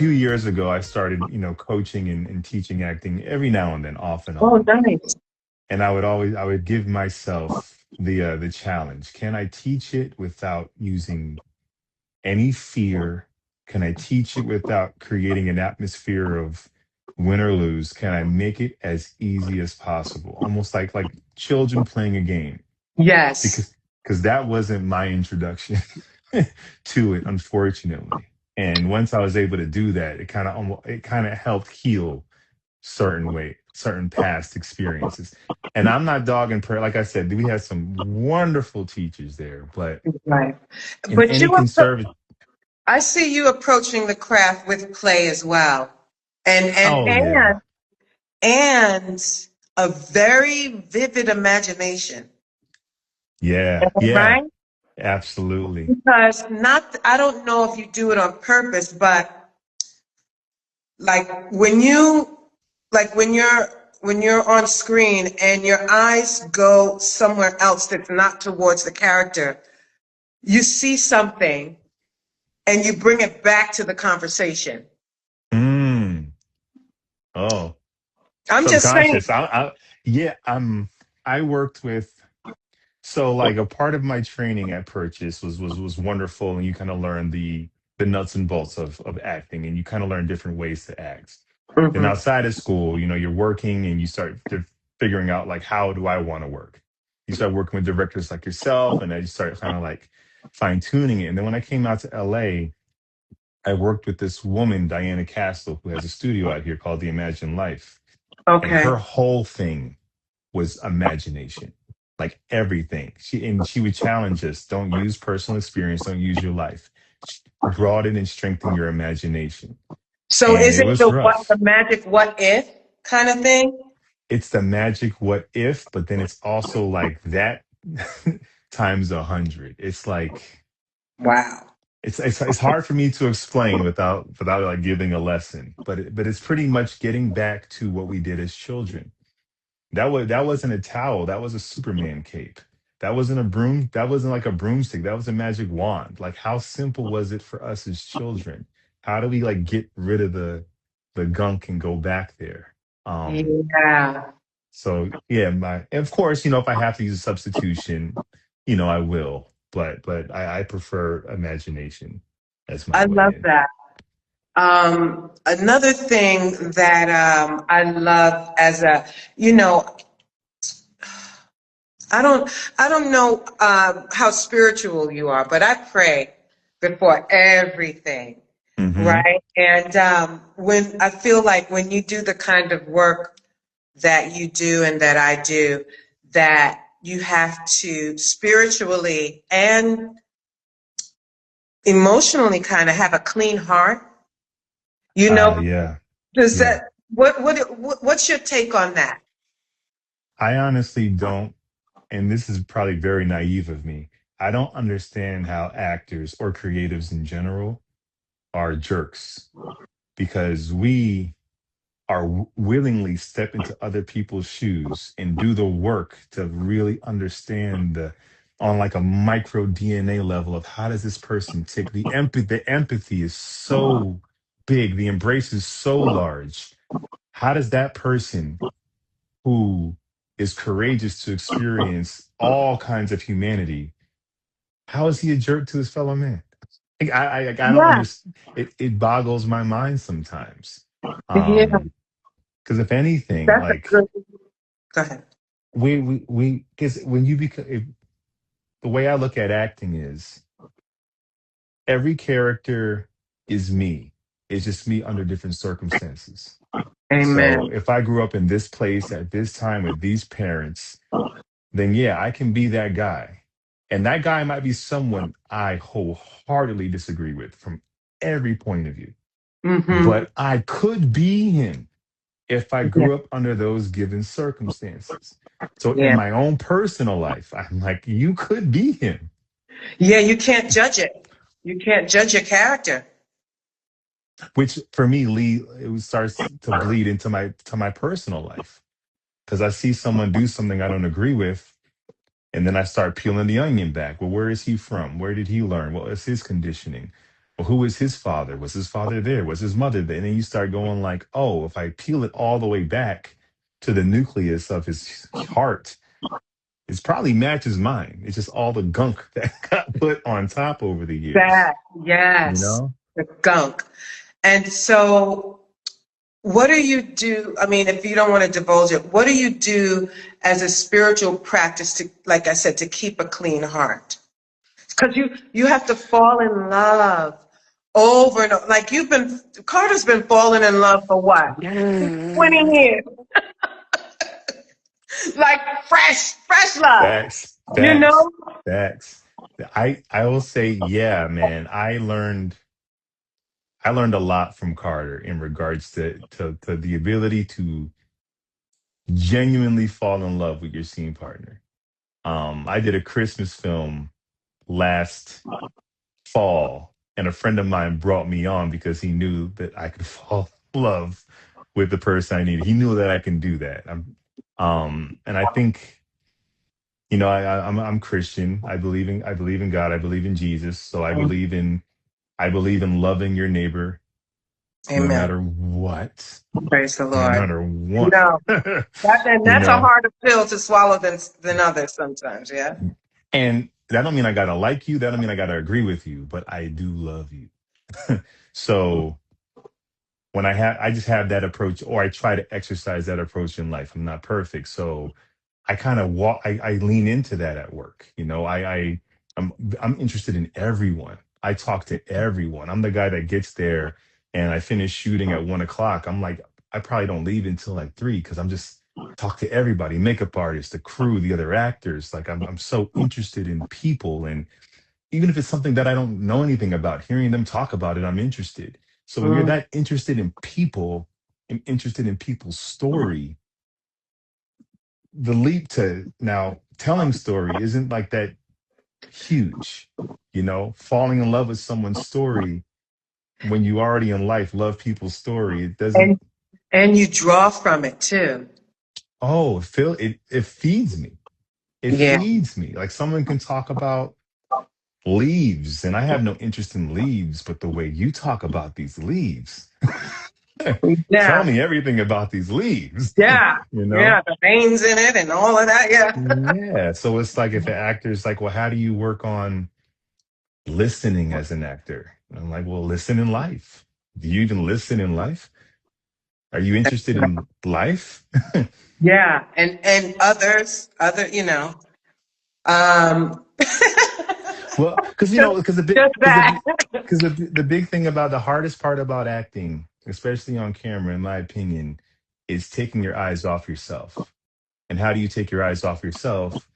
few years ago, I started, coaching and teaching acting every now and then, off and Oh, on. nice. And I would give myself the challenge. Can I teach it without using any fear? Can I teach it without creating an atmosphere of win or lose? Can I make it as easy as possible? Almost like children playing a game, Yes. because that wasn't my introduction to it, unfortunately. And once I was able to do that, it kind of helped heal certain past experiences. And I'm not dogging prayer. Like I said, we had some wonderful teachers there, but Right. in But any you, conservative, I see you approaching the craft with play as well, and and oh yeah, and and a very vivid imagination, yeah, right? absolutely. Because not, I don't know if you do it on purpose, but like when you, like when you're on screen and your eyes go somewhere else that's not towards the character, you see something and you bring it back to the conversation. Mm, oh, I'm just saying. subconscious. Yeah, I worked with. So like a part of my training at Purchase was wonderful, and you kind of learn the nuts and bolts of acting, and you kind of learn different ways to act. Then Hmm. outside of school, you're working and you start figuring out like, how do I want to work? You start working with directors like yourself, and then you start kind of like fine tuning it. And then when I came out to LA, I worked with this woman, Diana Castle, who has a studio out here called The Imagine Life, and Okay. her whole thing was imagination, like everything. She would challenge us: don't use personal experience, don't use your life, broaden and strengthen your imagination. So And is it it was the rough. magic what if kind of thing? It's the magic what if, but then it's also like that times 100. It's like Wow. it's hard for me to explain without like giving a lesson, but it's pretty much getting back to what we did as children. That wasn't a towel. That was a Superman cape. That wasn't a broom. That wasn't like a broomstick. That was a magic wand. Like, how simple was it for us as children? How do we like get rid of the gunk and go back there? Yeah. So yeah, and of course, if I have to use a substitution, I will. But I prefer imagination as my I way love in. that. Another thing that I love as a, you know, I don't know how spiritual you are, but I pray before everything, Hmm. right? And when I feel like when you do the kind of work that you do and that I do, that you have to spiritually and emotionally kind of have a clean heart. You know, Yeah, does yeah. that what's your take on that? I honestly don't, and this is probably very naive of me. I don't understand how actors or creatives in general are jerks, because we are willingly step into other people's shoes and do the work to really understand on like a micro DNA level of how does this person tick. The empathy is so big, the embrace is so large. How does that person who is courageous to experience all kinds of humanity, how is he a jerk to his fellow man? I don't Yeah, understand. It boggles my mind sometimes. yeah, Because if anything, that's a like good. Go ahead. we because when you become the way I look at acting is every character is me. It's just me under different circumstances. So Amen. if I grew up in this place at this time with these parents, then yeah, I can be that guy. And that guy might be someone I wholeheartedly disagree with from every point of view. Mm-hmm. But I could be him if I Yeah, grew up under those given circumstances. So in yeah, my own personal life, I'm like, you could be him, yeah. You can't judge it. You can't judge your character. which for me, starts to bleed into my personal life, because I see someone do something I don't agree with. And then I start peeling the onion back. Well, where is he from? Where did he learn? What is his conditioning? Well, who was his father? Was his father there? Was his mother there? And then you start going like, oh, if I peel it all the way back to the nucleus of his heart, it probably matches mine. It's just all the gunk that got put on top over the years, That, you yes, know? the gunk. And so, what do you do? I mean, if you don't want to divulge it, what do you do as a spiritual practice to, like I said, to keep a clean heart? Because you have to fall in love over and over. Like Carter's been falling in love for what? 20 years. Like fresh love, Facts, you facts, know? facts. I will say, yeah, man. I learned a lot from Carter in regards to the ability to genuinely fall in love with your scene partner. I did a Christmas film last fall, and a friend of mine brought me on because he knew that I could fall in love with the person I needed. He knew that I can do that. And I think, I'm Christian. I believe in God. I believe in Jesus. So I believe in loving your neighbor no Amen. matter what, Praise the no Lord. matter what. No, and you that's a know, harder pill to swallow than others sometimes. Yeah. and that don't mean I gotta like you. That don't mean I gotta agree with you, but I do love you. So I just have that approach, or I try to exercise that approach in life. I'm not perfect, so I kind of I lean into that at work. I'm I'm interested in everyone. I talk to everyone. I'm the guy that gets there and I finish shooting at 1 o'clock. I'm like, I probably don't leave until like 3 because I'm just talk to everybody, makeup artists, the crew, the other actors. Like I'm so interested in people, and even if it's something that I don't know anything about, hearing them talk about it, I'm interested. So when you're Mm. that interested in people and interested in people's story, the leap to now telling story isn't like that huge. Falling in love with someone's story when you already in life love people's story, it doesn't. And and you draw from it too. Oh, Phil, it feeds me. It Yeah. feeds me. Like someone can talk about leaves, and I have no interest in leaves, but the way you talk about these leaves, tell Yeah. me everything about these leaves. Yeah. you know Yeah. The veins in it and all of that. Yeah. yeah, so it's like if an actor's like, well, how do you work on listening as an actor? And I'm like, well, listen in life. Do you even listen in life? Are you interested in life? Yeah. And other. Um, Well, because just because the big just that. because the big thing about the hardest part about acting, especially on camera, in my opinion, is taking your eyes off yourself. And how do you take your eyes off yourself?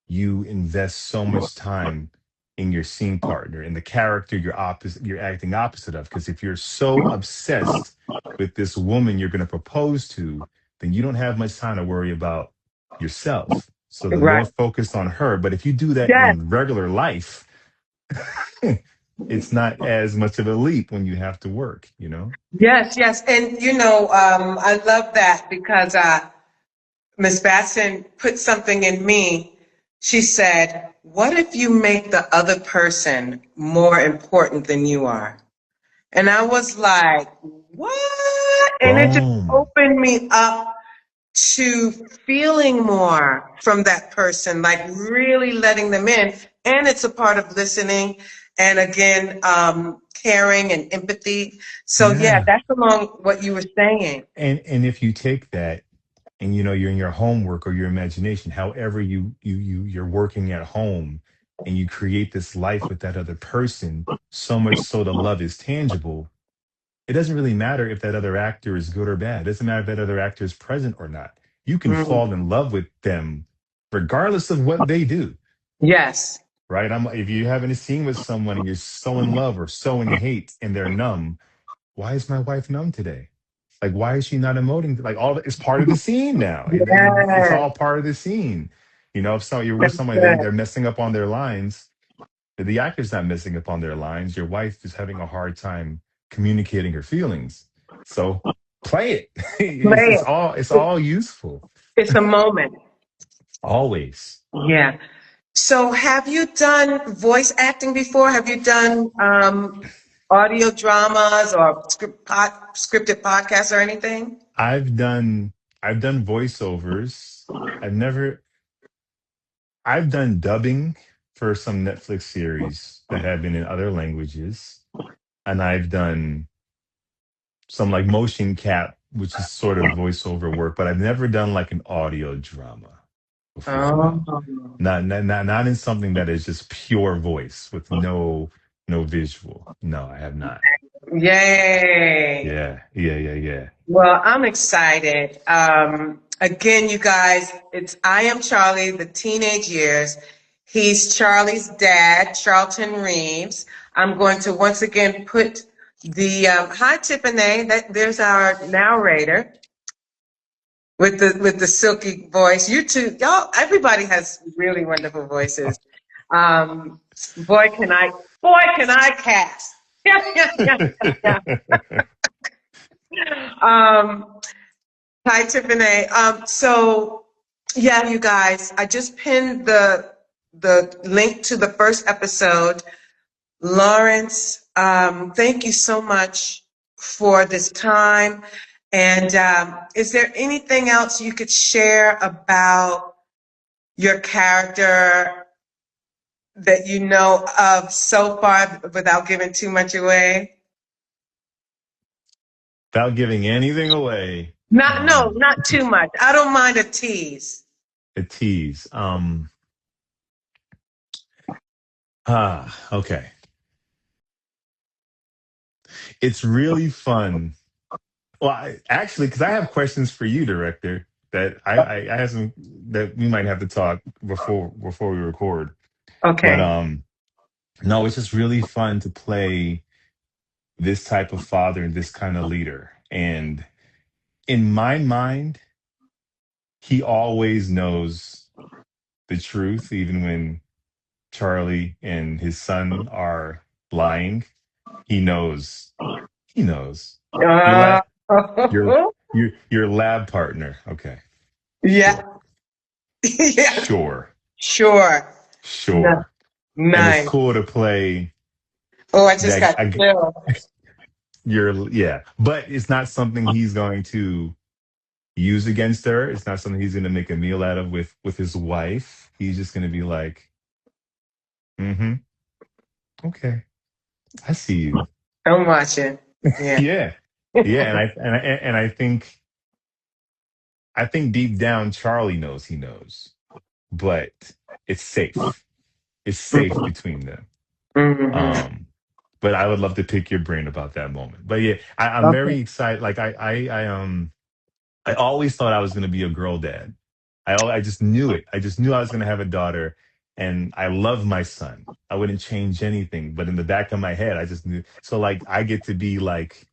You invest so much time in your scene partner, in the character you're acting opposite of. Because if you're so obsessed with this woman you're going to propose to, then you don't have much time to worry about yourself. So the more Right. focused on her. But if you do that Yes. in regular life, it's not as much of a leap when you have to work. Yes. Yes. And I love that because Miss Batson put something in me. She said, "What if you make the other person more important than you are?" And I was like, "What?" And it just Boom. opened me up to feeling more from that person, like really letting them in. And it's a part of listening and again, caring and empathy. So yeah, Yeah. that's along what you were saying. And if you take that and you're in your homework or your imagination, however you're working at home, and you create this life with that other person, so much so the love is tangible. It doesn't really matter if that other actor is good or bad. It doesn't matter if that other actor is present or not. You can Mm, fall in love with them regardless of what they do, yes. right? If you're having a scene with someone and you're so in love or so in hate and they're numb, why is my wife numb today? Like, why is she not emoting? Like, it's part of the scene now. It's Yes. all part of the scene. If you're with That's someone, good. they're messing up on their lines. The actor's not messing up on their lines. Your wife is having a hard time communicating her feelings. So play it. it's, Play it's it. all it's It's, all useful. it's a moment. Always. Yeah. So have you done voice acting before? Have you done audio dramas or scripted podcasts or anything? I've done I've done voiceovers. I've never I've done dubbing for some Netflix series that have been in other languages, and I've done some like motion cap, which is sort of voiceover work, but I've never done like an audio drama before. No, Oh, not in something that is just pure voice with no visual. No, I have not. yay. Yeah, yeah, yeah, yeah. Well, I'm excited. Again, you guys, it's I Am Charlie, the teenage years. He's Charlie's dad, Charlton Reeves. I'm going to once again put the hi Tiffany. There's our narrator with the silky voice. You two, y'all, everybody has really wonderful voices. Um, boy, boy, can I cast. um, Hi, Tiffany. So yeah, you guys, I just pinned the link to the first episode. Lawrence, thank you so much for this time. And is there anything else you could share about your character that you know of so far without giving too much away? Without giving anything away, No, not too much. I don't mind a tease. a tease. Okay. It's really fun. Well, actually, because I have questions for you, director, that I have some that we might have to talk before we record. But Okay. no, it's just really fun to play this type of father and this kind of leader. And in my mind, he always knows the truth, even when Charlie and his son are lying. He knows. He knows. Your Uh, lab, your your lab partner. Okay, yeah. sure, Yeah. sure, Sure. sure. And it's Nice. cool to play Oh, I just that. got chills. You're yeah, but it's not something he's going to use against her. It's not something he's going to make a meal out of with his wife. He's just going to be like, mm-hmm, okay, I see you. I'm watching. Yeah. Yeah, yeah, and I think deep down Charlie knows he knows, but it's safe. It's safe between them. Mm-hmm. Um, but I would love to pick your brain about that moment. But yeah, I'm Okay. very excited. Like I always thought I was going to be a girl dad. I just knew it. I just knew I was going to have a daughter, and I love my son. I wouldn't change anything. But in the back of my head, I just knew. So like I get to be like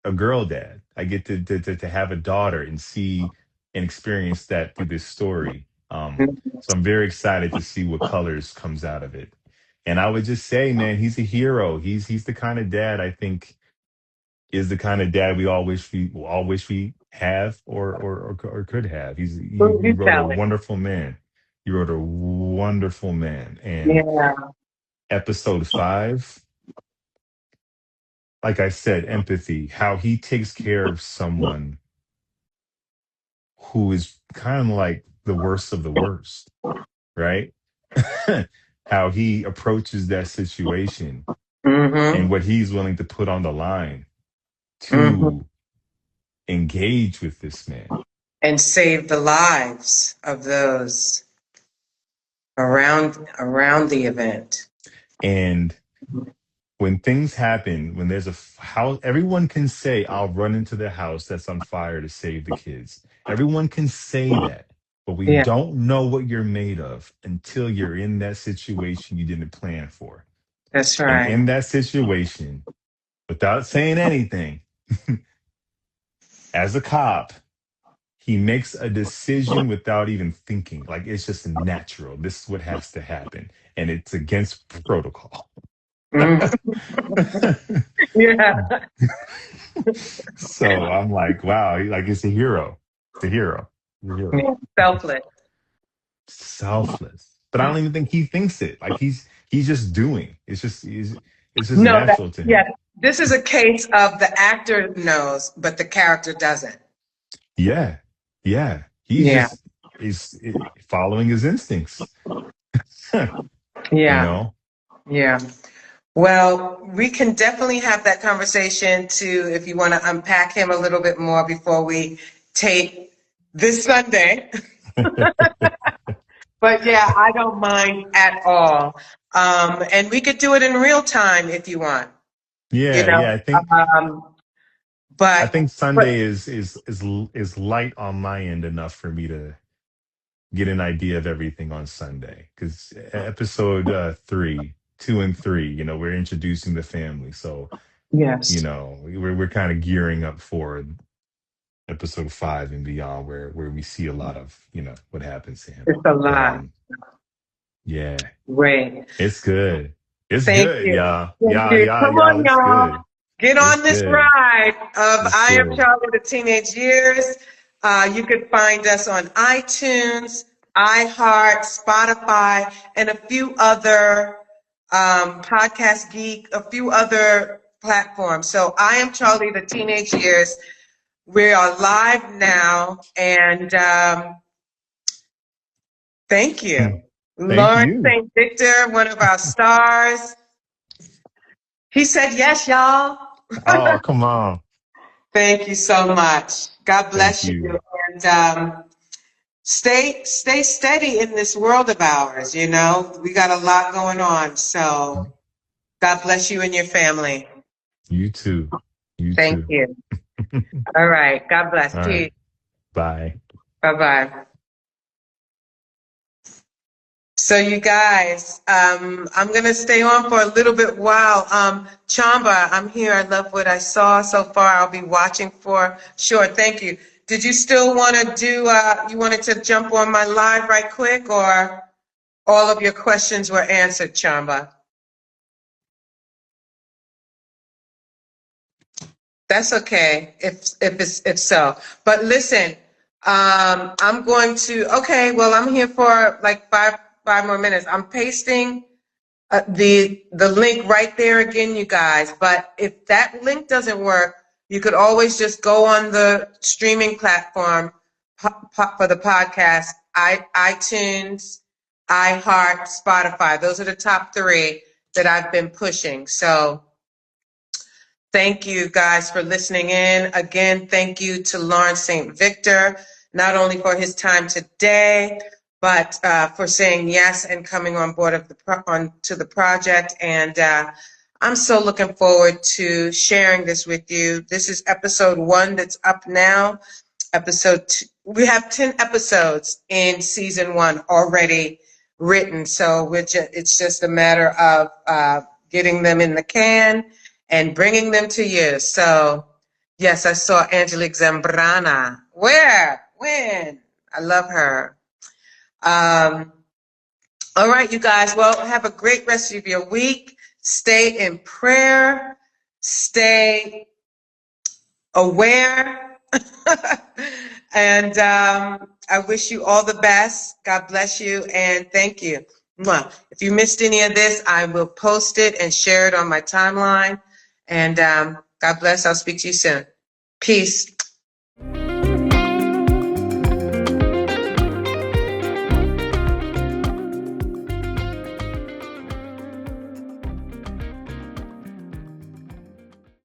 a girl dad. I get to have a daughter and see and experience that through this story. So I'm very excited to see what colors comes out of it. And I would just say, man, he's a hero. He's the kind of dad I think is the kind of dad we all wish we have or could have. He You wrote a tell it. wonderful man. He wrote a wonderful man. And Yeah. episode 5, like I said, empathy, how he takes care of someone who is kind of like the worst of the worst, right? How he approaches that situation and Mm-hmm. what he's willing to put on the line Mm-hmm. to engage with this man. And save the lives of those around the event. And when things happen, when there's a house, everyone can say, I'll run into the house that's on fire to save the kids. Everyone can say that, but we Yeah, don't know what you're made of until you're in that situation you didn't plan for. that's And right. in that situation, without saying anything, as a cop, he makes a decision without even thinking. Like it's just natural. This is what has to happen. And it's against protocol. Mhm. Yeah. So I'm like, wow, like it's a hero. It's a hero. It's a hero. Yeah. Selfless. Selfless. But I don't even think he thinks it. Like he's just doing. It's just No, that natural to yeah, him. this is a case of the actor knows, but the character doesn't. Yeah, yeah. He's Yeah, just following his instincts. You yeah, know. yeah. Well, we can definitely have that conversation too if you want to unpack him a little bit more before we tape this Sunday. But yeah, I don't mind at all. And we could do it in real time if you want, you Yeah, know. yeah. Um, I but think but Sunday is light on my end enough for me to get an idea of everything on Sunday. Because episode 2 and 3, we're introducing the family, so yes, we're kind of gearing up for episode 5 and beyond, where we see a lot of what happens to him. it's a But lot. yeah, Great. it's good. It's Thank good, you. y'all. Thank Y'all, you. y'all, Come y'all. on, It's y'all. good. Get It's on this good. ride of It's I Am good. Charlie the Teenage Years. You can find us on iTunes, iHeart, Spotify, and a few other Podcast Geek, a few other platforms. So I Am Charlie the Teenage Years. We are live now, and thank Hmm. you. Thank Lawrence you. St. Victor, one of our stars. He said yes, y'all. Oh, come on. Thank you so much. God Thank bless you. you. And stay steady in this world of ours, you know. We got a lot going on. So God bless you and your family. You too. You Thank too. you. All right. God bless. All right. Peace. Bye. Bye-bye. So you guys, I'm gonna stay on for a little bit while. Chamba, I'm here. I love what I saw so far. I'll be watching for sure. Thank you. Did you still want to do? You wanted to jump on my live right quick, or all of your questions were answered, Chamba? That's okay if so. But listen, I'm going to. Okay, well, I'm here for like five more minutes. I'm pasting the link right there again, you guys. But if that link doesn't work, you could always just go on the streaming platform for the podcast, iTunes, iHeart, Spotify. Those are the top 3 that I've been pushing. So thank you guys for listening in. Again, thank you to Lawrence St. Victor, not only for his time today, but for saying yes and coming on board onto the project. And I'm so looking forward to sharing this with you. This is episode 1 that's up now. Episode 2, we have 10 episodes in season 1 already written. So it's just a matter of getting them in the can and bringing them to you. So, yes, I saw Angelique Zambrana. Where? When? I love her. All right, you guys. Well, have a great rest of your week. Stay in prayer. Stay aware. And I wish you all the best. God bless you and thank you. Mwah. If you missed any of this, I will post it and share it on my timeline. And God bless. I'll speak to you soon. Peace.